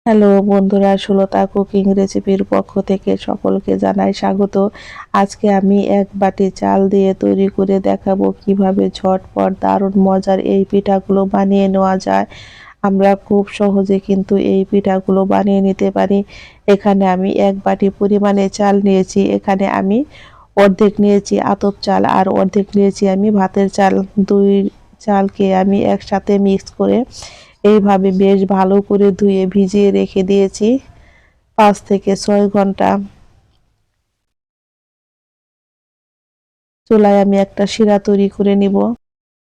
Hello বন্ধুরা, Sulata cooking রেসিপির পক্ষ থেকে সকলকে জানাই স্বাগত। আজকে আমি এক বাটি চাল দিয়ে তৈরি করে দেখাবো কিভাবে ঝটপট দারুণ মজার এই পিঠাগুলো বানিয়ে নেওয়া যায়। আমরা খুব সহজে কিন্তু এই পিঠাগুলো বানিয়ে নিতে পারি। এখানে আমি এক বাটি পরিমাণে চাল নিয়েছি। এখানে আমি অর্ধেক নিয়েছি আতপ চাল আর অর্ধেক নিয়েছি আমি ভাতের চাল। দুই চালকে আমি একসাথে মিক্স করে এইভাবে বেশ ভালো করে ধুয়ে ভিজিয়ে রেখে দিয়েছি 5 থেকে 6 ঘন্টা। চুলায় আমি একটা শিরা তৈরি করে নিব।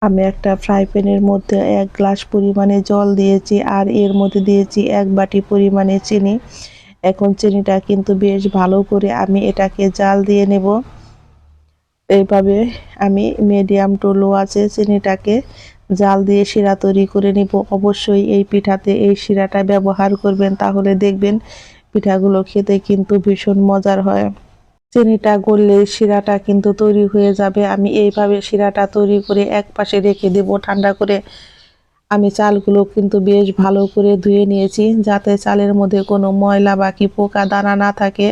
আমি একটা ফ্রাই প্যানের মধ্যে 1 গ্লাস পরিমাণে জল দিয়েছি আর এর মধ্যে দিয়েছি 1 বাটি পরিমাণে চিনি। এখন চিনিটা কিন্তু বেশ ভালো করে আমি এটাকে জাল দিয়ে নেব। এইভাবে আমি মিডিয়াম টু লো আছে চিনিটাকে জাল দিয়ে শিরা তৈরি করে নিব। অবশ্যই এই পিঠাতে এই শিরাটা ব্যবহার করবেন, তাহলে দেখবেন পিঠাগুলো খেতে কিন্তু ভীষণ মজার হয়। চিনিটা গললে শিরাটা কিন্তু তৈরি হয়ে যাবে। আমি এইভাবে শিরাটা তৈরি করে এক পাশে রেখে দেব ঠান্ডা করে। আমি চালগুলো কিন্তু বেশ ভালো করে ধুয়ে নিয়েছি যাতে চালের মধ্যে কোনো ময়লা বা কি পোকা দানা না থাকে।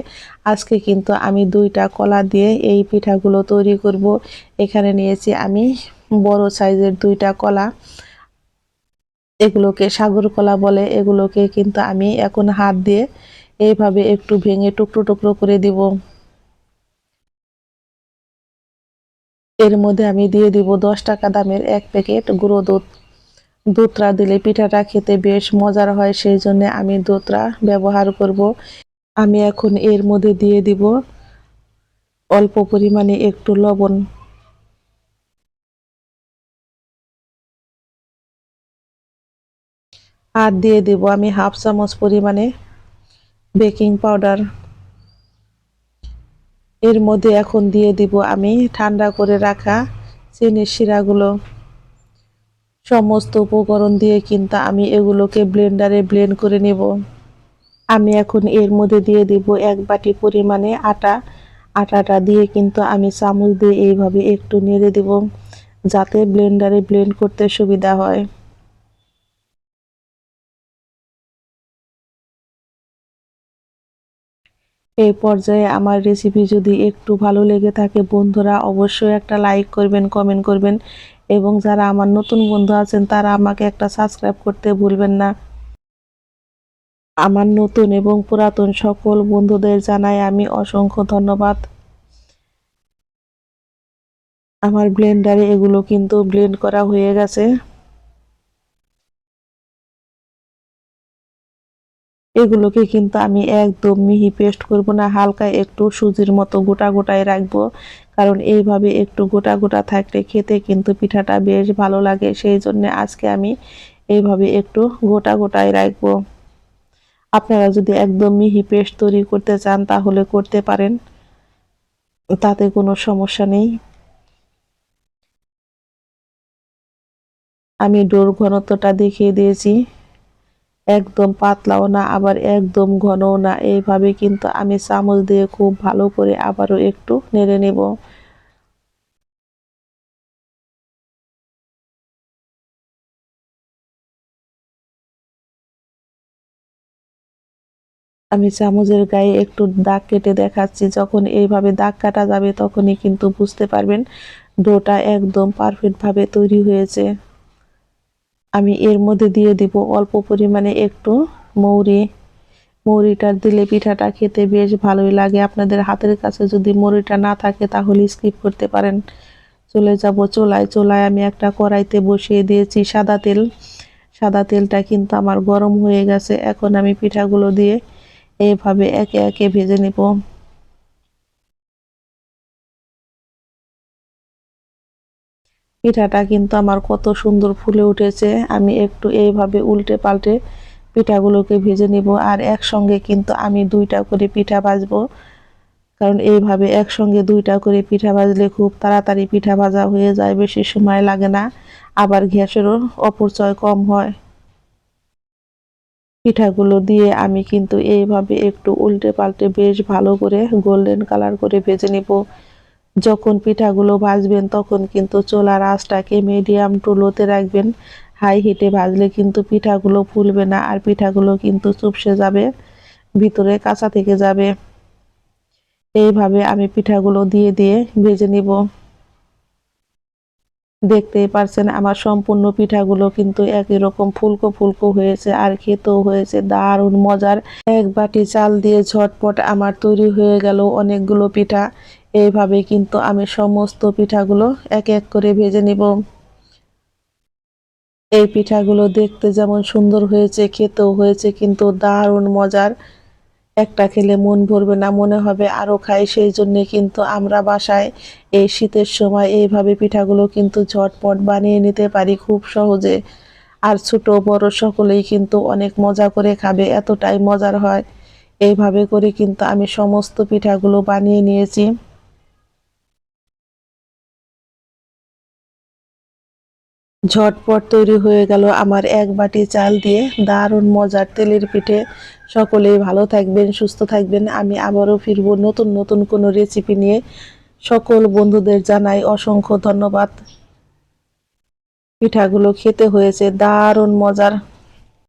আজকে কিন্তু আমি 2টা কলা দিয়ে এই পিঠাগুলো তৈরি করব। এখানে নিয়েছি আমি বড় সাইজের 2টা কলা। এগুলোকে সাগর কলা বলে। এগুলোকে কিন্তু আমি এখন হাত দিয়ে এইভাবে একটু ভেঙে টুকরো টুকরো করে দিব। এর মধ্যে আমি দিয়ে দিব 10 টাকা দামের 1 প্যাকেট গুঁড়ো দুধ। দুধটা দিলে পিঠাটা খেতে বেশ মজার হয়, সেই জন্য আমি দুধটা ব্যবহার করব। আমি এখন এর মধ্যে দিয়ে দিব অল্প পরিমাণে একটু লবণ। আর দিয়ে দেব আমি হাফ চামচ পরিমাণে বেকিং পাউডার। এর মধ্যে এখন দিয়ে দিব আমি ঠান্ডা করে রাখা চিনির শিরাগুলো। সমস্ত উপকরণ দিয়ে কিন্তু আমি এগুলোকে ব্লেন্ডারে ব্লেন্ড করে নেব। আমি এখন এর মধ্যে দিয়ে দিব 1 বাটি পরিমাণে আটা। আটাটা দিয়ে কিন্তু আমি চামচ দিয়ে এইভাবে একটু নেড়ে দেব যাতে ব্লেন্ডারে ব্লেন্ড করতে সুবিধা হয়। এই পর্যায়ে আমার রেসিপি যদি একটু ভালো লেগে থাকে বন্ধুরা অবশ্যই একটা লাইক করবেন, কমেন্ট করবেন এবং যারা আমার নতুন বন্ধু আছেন তারা আমাকে একটা সাবস্ক্রাইব করতে ভুলবেন না। আমার নতুন এবং পুরাতন সকল বন্ধুদের জানাই আমি অসংখ্য ধন্যবাদ। আমার ব্লেন্ডারে এগুলো কিন্তু ব্লেন্ড করা হয়ে গেছে। এগুলোকে কিন্তু আমি একদম মিহি পেস্ট করব না, হালকা একটু সুজির মতো গোটা গোটায় রাখবো। কারণ এইভাবে একটু গোটা গোটা থাকলে খেতে কিন্তু পিঠাটা বেশ ভালো লাগে, সেই জন্য আজকে আমি এইভাবে একটু গোটা গোটায় রাখবো। আপনারা যদি একদম মিহি পেস্ট তৈরি করতে চান তাহলে করতে পারেন, তাতে কোনো সমস্যা নেই। আমি ডোর ঘনত্বটা দেখিয়ে দিয়েছি, একদম পাতলাও না আবার একদম ঘনও না। এইভাবে কিন্তু আমি চামচ দিয়ে খুব ভালো করে আবারও একটু নেড়ে নেব। আমি চামচের গায়ে একটু দাগ কেটে দেখাচ্ছি। যখন এইভাবে দাগ কাটা যাবে তখনই কিন্তু বুঝতে পারবেন ডোটা একদম পারফেক্ট ভাবে তৈরি হয়েছে। আমি এর মধ্যে দিয়ে দিব অল্প পরিমাণে একটু মৌরি। মৌরিটা দিলে পিঠাটা খেতে বেশ ভালোই লাগে। আপনাদের হাতের কাছে যদি মৌরিটা না থাকে তাহলে স্কিপ করতে পারেন। চলে যাব চুলায়। চুলায় আমি একটা কড়াইতে বসিয়ে দিয়েছি সাদা তেল। সাদা তেলটা কিন্তু আমার গরম হয়ে গেছে। এখন আমি পিঠাগুলো দিয়ে এইভাবে একে একে ভেজে নেব। পিঠাটা কিন্তু আমার কত সুন্দর ফুলে উঠেছে। আমি একটু এইভাবে উল্টে পাল্টে পিঠাগুলোকে ভেজে নিব। আর একসঙ্গে কিন্তু আমি 2টা করে পিঠা ভাজবো, কারণ এইভাবে একসঙ্গে 2টা করে পিঠা ভাজলে খুব তাড়াতাড়ি পিঠা ভাজা হয়ে যায়, বেশি সময় লাগে না, আবার গ্যাসেরও অপচয় কম হয়। পিঠাগুলো দিয়ে আমি কিন্তু এইভাবে একটু উল্টে পাল্টে বেশ ভালো করে গোল্ডেন কালার করে ভেজে নিব। যখন পিঠাগুলো ভাজবেন তখন কিন্তু চুলার আঁচটাকে মিডিয়াম টু লোতে রাখবেন। হাই হিটে ভাজলে কিন্তু পিঠাগুলো ফুলবে না, আর পিঠাগুলো কিন্তু চুপসে যাবে, ভিতরে কাঁচা থেকে যাবে। এইভাবে আমি পিঠাগুলো দিয়ে দিয়ে ভেজে নিব। দেখতেই পারছেন আমার সম্পূর্ণ পিঠাগুলো কিন্তু একই রকম ফুলকো ফুলকো হয়েছে, আর খেতেও হয়েছে দারুণ মজার। এক বাটি চাল দিয়ে ঝটপট আমার তৈরি হয়ে গেল অনেকগুলো পিঠা। এইভাবে কিন্তু আমি সমস্ত পিঠাগুলো এক এক করে ভেজে নিব। এই পিঠাগুলো দেখতে যেমন সুন্দর হয়েছে, খেতেও হয়েছে কিন্তু দারুণ মজার। একটা খেলে মন ভরবে না, মনে হবে আরো খাই। সেই জন্য কিন্তু আমরা বাসায় এই শীতের সময় এইভাবে পিঠাগুলো কিন্তু ঝটপট বানিয়ে নিতে পারি খুব সহজে। আর ছোট বড় সকলেই কিন্তু অনেক মজা করে খাবে, এতটাই মজার হয়। এইভাবে করে কিন্তু আমি সমস্ত পিঠাগুলো বানিয়ে নিয়েছি। ঝটপট তৈরি হয়ে গেল আমার এক বাটি চাল দিয়ে দারুণ মজার তেলের পিঠে। সকলেই ভালো থাকবেন, সুস্থ থাকবেন। আমি আবারও ফিরবো নতুন নতুন কোনো রেসিপি নিয়ে। সকল বন্ধুদের জানাই অসংখ্য ধন্যবাদ। পিঠাগুলো খেতে হয়েছে দারুণ মজার।